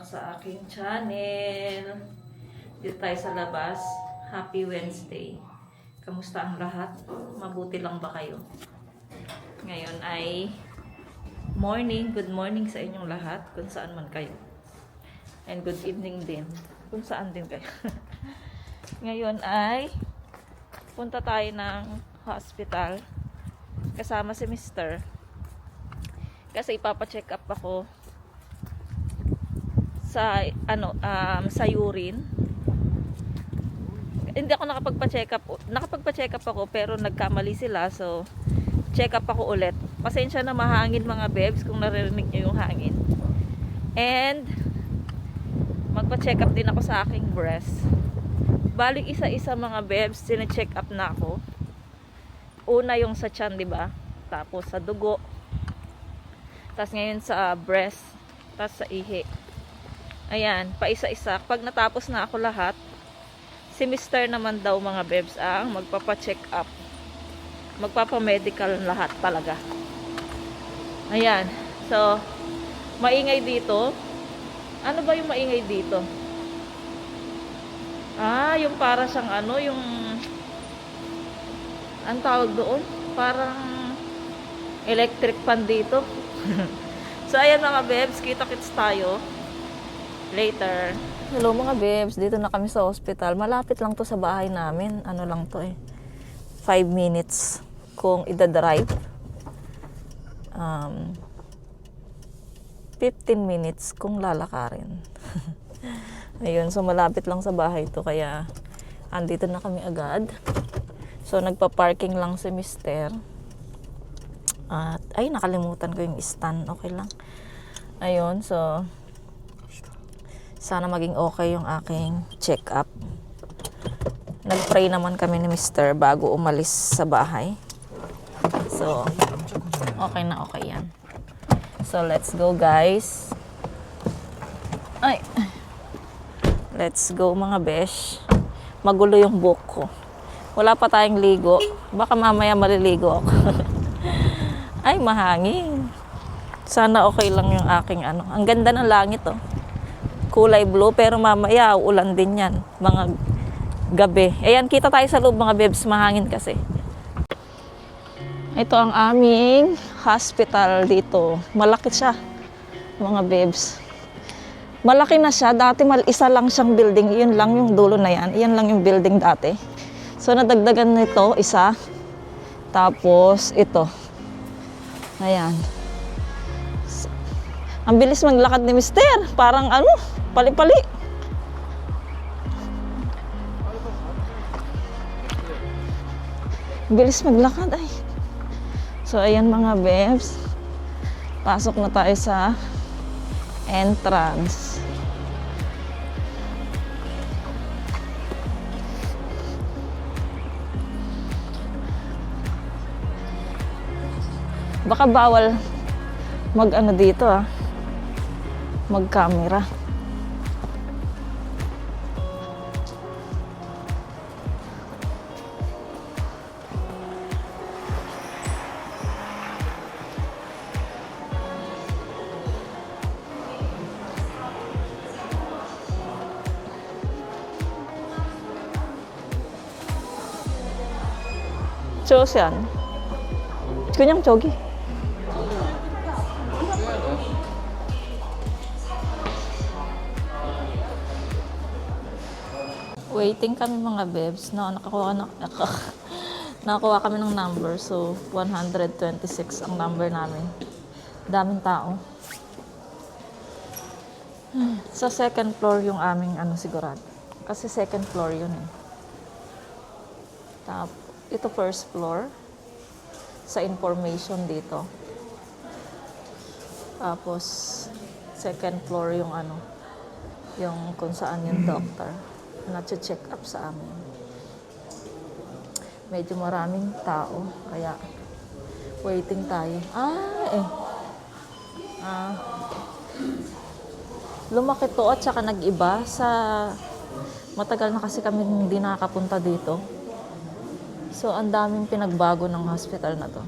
back sa aking channel. Dito tayo sa labas. Happy Wednesday. Kamusta ang lahat? Mabuti lang ba kayo? Ngayon ay morning. Good morning sa inyong lahat kung saan man kayo. And good evening din kung saan din kayo. Ngayon ay punta tayo ng hospital kasama si Mr. Kasi ipapacheck up ako sa sa urine. Hindi ako nakapagpa-check up. Nakapagpa-check up ako pero nagkamali sila, so check up ako ulit. Pasensya na mahangin mga bebs kung naririnig niyo yung hangin. And magpa-check up din ako sa aking breast. Bali isa-isa mga bebs, sine-check up na ako. Una yung sa tiyan, di ba? Tapos sa dugo. Tapos ngayon sa breast, tapos sa ihi. Ayan, pa isa-isa. Pag natapos na ako lahat, si Mr. naman daw mga bebs ang magpapa-check up. Magpapa-medical lahat talaga. Ayan. So, maingay dito. Ano ba yung maingay dito? Yung para siyang yung ang tawag doon? Parang electric fan dito. So, ayan mga bebs, kita-kits tayo later. Hello mga bebs, dito na kami sa hospital. Malapit lang to sa bahay namin. Ano lang to 5 minutes kung ida-drive. 15 minutes kung lalakarin. Ayun, so malapit lang sa bahay to kaya andito na kami agad. So nagpa-parking lang si Mister. At nakalimutan ko yung stand. Okay lang. Ayun, so sana maging okay yung aking check-up. Nag-pray naman kami ni Mister bago umalis sa bahay. So, okay na okay yan. So, let's go guys. Let's go mga besh. Magulo yung buhok ko. Wala pa tayong ligo. Baka mamaya maliligo ako. Mahangin. Sana okay lang yung aking Ang ganda ng langit kulay blue, pero mamaya ulan din yan, mga gabi. Ayan, kita tayo sa loob mga bebs, mahangin kasi. Ito ang aming hospital dito. Malaki siya, mga bebs. Malaki na siya, dati isa lang siyang building, yun lang yung dulo na yan. Iyan lang yung building dati. So, nadagdagan nito, isa. Tapos, ito. Ayan. Ang bilis maglakad ni Mister. Parang pali-pali. Bilis maglakad So, ayan mga bebs. Pasok na tayo sa entrance. Baka bawal dito mag-camera. Chosan. 그냥 저기. Waiting kami mga bebs. Nakakuha kami ng number. So, 126 ang number namin. Daming tao. Sa second floor yung aming sigurado. Kasi second floor yun Tapos, ito first floor. Sa information dito. Tapos, second floor yung yung kung saan yung doctor. Na-check up sa amin. Medyo maraming tao, kaya waiting tayo. Lumaki to at saka nag-iba matagal na kasi kami hindi nakakapunta dito. So, ang daming pinagbago ng hospital na to.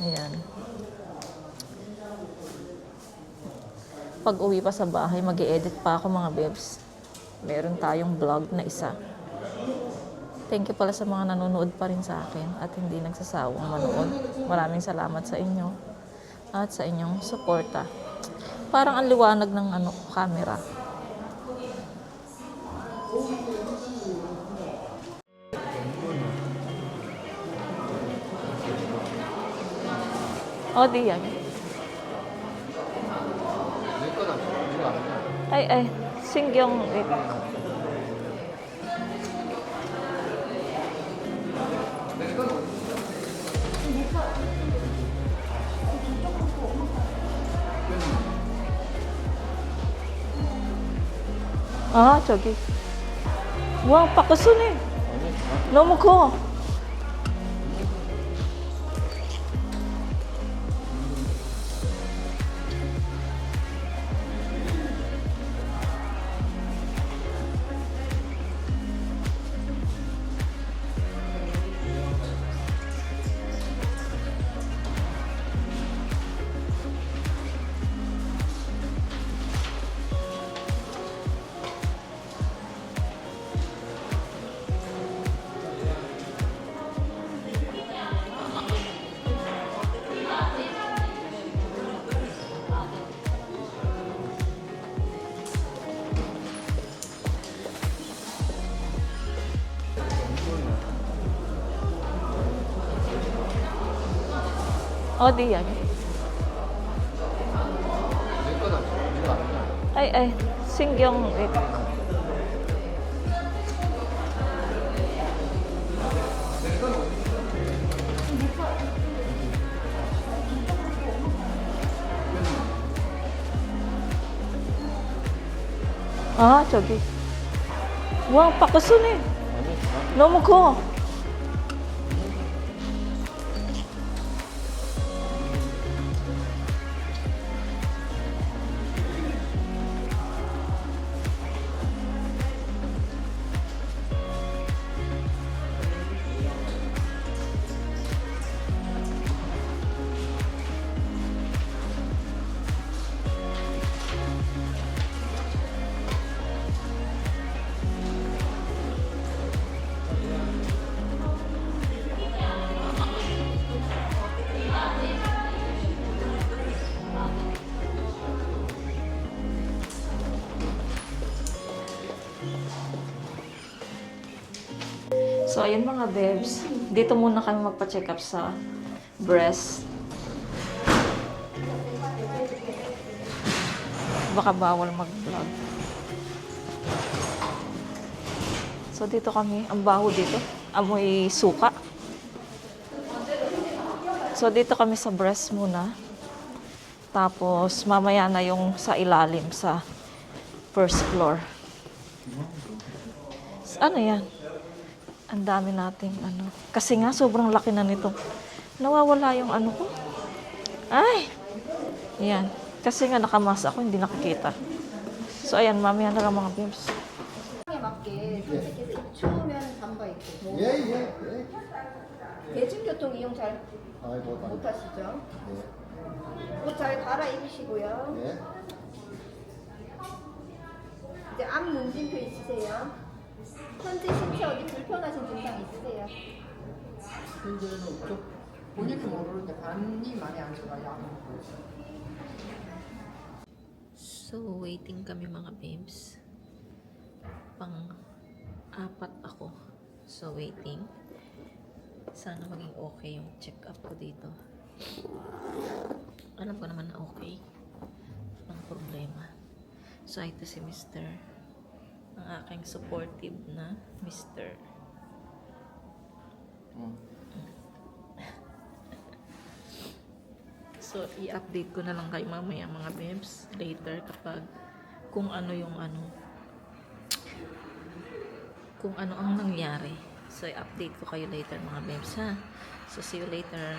Ayan. Pag uwi pa sa bahay, mag-i-edit pa ako mga bebs. Meron tayong vlog na isa. Thank you pala sa mga nanonood pa rin sa akin at hindi nagsasawang manood. Maraming salamat sa inyo at sa inyong suporta. Parang ang liwanag ng camera. O, di yan. Ay, Singyong. 아, 저기. 와, 바꿨으네. 너무 커. 어디 여기? 아이, 신경. 아, 저기. 와, 바꿨으네. 너무 커. So, ayun mga bebs. Dito muna kami magpa-check up sa breast. Baka bawal mag-vlog. So, dito kami. Ang baho dito. Amoy suka. So, dito kami sa breast muna. Tapos, mamaya na yung sa ilalim sa first floor. Ano yan? Ang dami nating Kasi nga, sobrang laki na nito. Nawawala yung ko. Ay! Yan. Kasi nga, nakamask ako, hindi nakikita. So, ayan, mamaya na lang mga bibs. 맞게 선택해서 추우면 잠바 입고. 예. 대중교통 이용 잘 아이고, 못하시죠? 네. 옷 잘 갈아입으시고요. 네. 이제 앞 문진표 있으세요? 현재 신체 어디 불편하신 증상 있으세요? 현재는 없죠. 본인도 모르는데 간이 많이 안 좋아요. So, waiting kami mga babes. Pang-apat ako. So, waiting. Sana maging okay yung check-up ko dito. Alam ko naman na okay. Walang problema. So, ito si Mr. Ang aking supportive na Mr. So, i-update ko na lang kayo mamaya mga babes later kapag kung ano ang nangyari. So, i-update ko kayo later mga babes ha. So, see you later.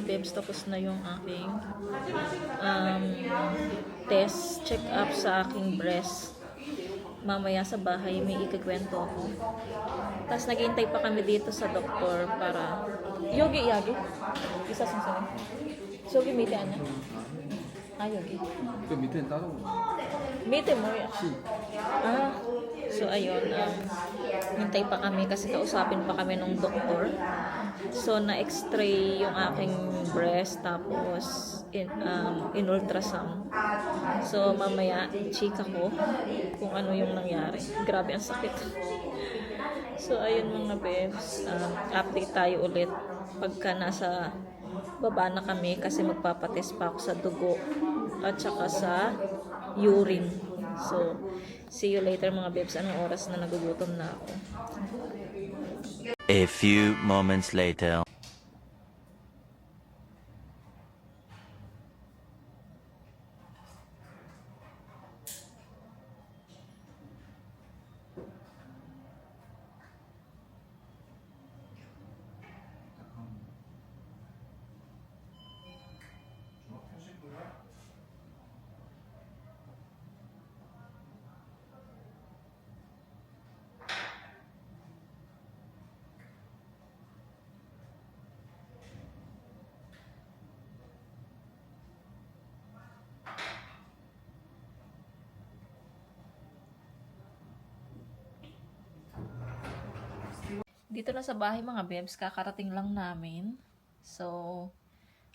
bebs, tapos na yung aking test, check up sa aking breast. Mamaya sa bahay may ikikwento ako. Tapos naghihintay pa kami dito sa doktor para yogi yagi. Isa sing Sogi mite anya. Yogi. 그 밑에 따로 Mite mo ya. So ayun, hintay pa kami kasi kausapin pa kami ng doktor. So na-x-ray yung aking breast tapos in ultrasound. So mamaya chika ko kung ano yung nangyari. Grabe ang sakit. So ayun mga bebs, update tayo ulit pagka nasa baba na kami kasi magpapatest pa ako sa dugo at saka sa urine. So, see you later mga bebs. Anong oras na nagugutom na ako? A few moments later. Dito na sa bahay mga bebs, kakarating lang namin. So,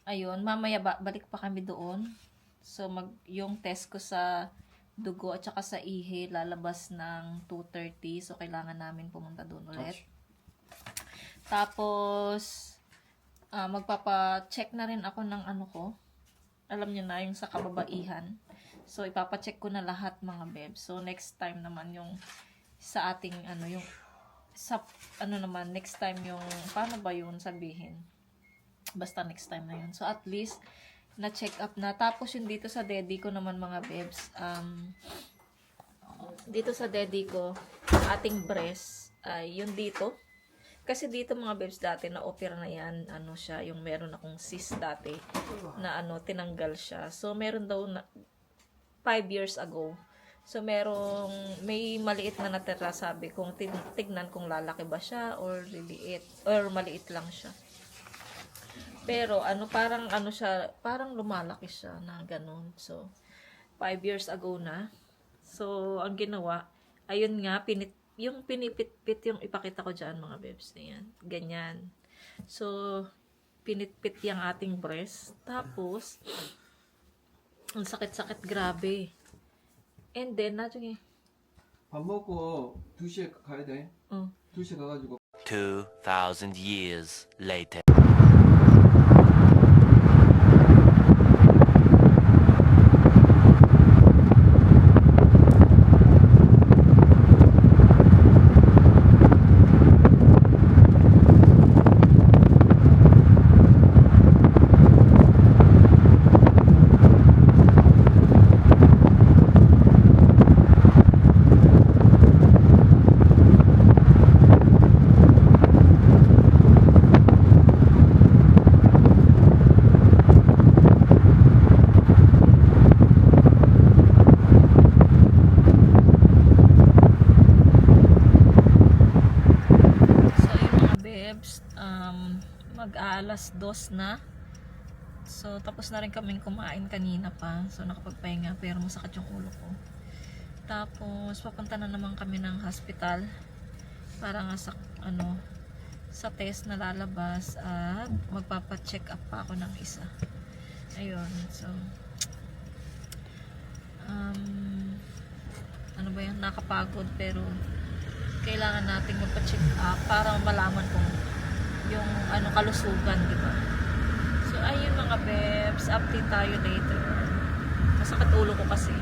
ayun, mamaya balik pa kami doon. So, yung test ko sa dugo at saka sa ihi lalabas ng 2:30. So, kailangan namin pumunta doon ulit. Tapos, magpapa-check na rin ako ng ano ko. Alam niyo na, yung sa kababaihan. So, ipapa-check ko na lahat mga bebs. So, next time naman yung sa ating yung sa naman next time yung paano ba yun sabihin, basta next time na yun. So at least na check up na. Tapos yung dito sa daddy ko naman mga bebs, dito sa daddy ko ating breast yun dito kasi dito mga bebs dati na opera na yan, siya yung meron akong cyst dati na tinanggal siya. So meron daw na 5 years ago. So, may maliit na natira, sabi kong tignan kung lalaki ba siya or liliit or maliit lang siya. Pero, parang lumalaki siya na ganun. So, 5 years ago na. So, ang ginawa, ayun nga, pinipit-pit yung ipakita ko dyan mga bebs na yan. Ganyan. So, pinitpit yung ating breast. Tapos, ang sakit-sakit, grabe. And then, 나중에 밥 먹고 2시에 가야 돼. 2시에 가가지고 2,000 years later. mag-aalas 2 na. So, tapos na rin kaming kumain kanina pa. So, nakapagpahinga pero masakit yung ulo ko. Tapos, papunta na naman kami ng hospital para nga sa test na lalabas at magpapa-check up pa ako ng isa. Ayun. So, ano ba yan? Nakapagod pero kailangan nating magpa-check up para malaman kung yung kalusugan, di ba? So, ayun mga bebs, update tayo later. Masakit ulo ko kasi.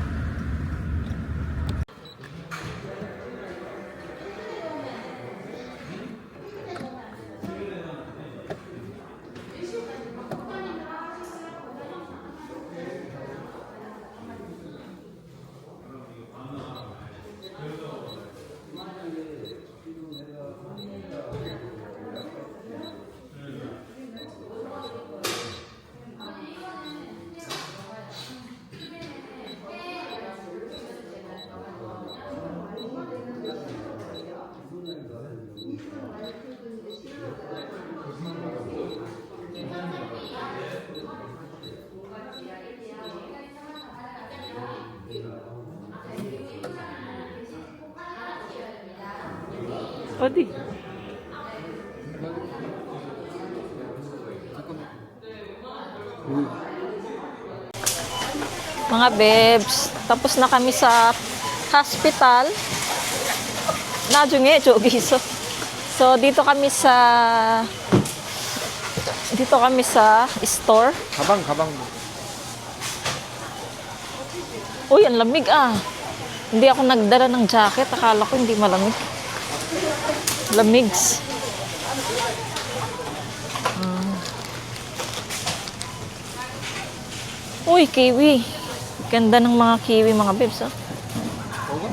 어디? Mga bebs, tapos na kami sa hospital. 나중에 저기 있어. So dito kami sa store. 가방. Uy, ang lamig ah. Hindi ako nagdala ng jacket. Akala ko hindi malamig. Lamigs. Uy, kiwi. Ganda ng mga kiwi, mga bebs. Oh. 먹어?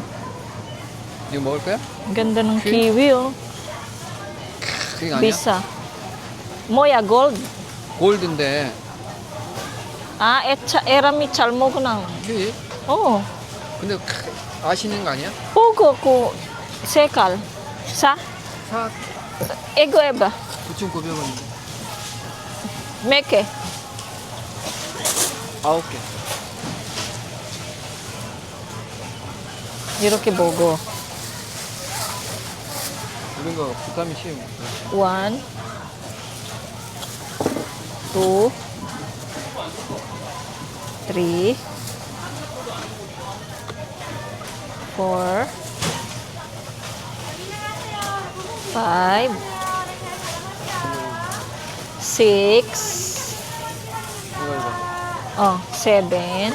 이거 먹을 거야? Ganda ng kiwi, oh. 그게 아니야? Bisa. Moya gold. 골드인데. Ah, 에라미 잘 먹으나. 그게? Oh. 근데 아시는 거 아니야? Pogo ko. Sekal. Sa? 사 Ego eba. 9,900원. Meke. 9개. 이렇게 보고. 이런 거 비타민 C. 1, 2, 3, 4, 5, 6, 이거. oh, 7,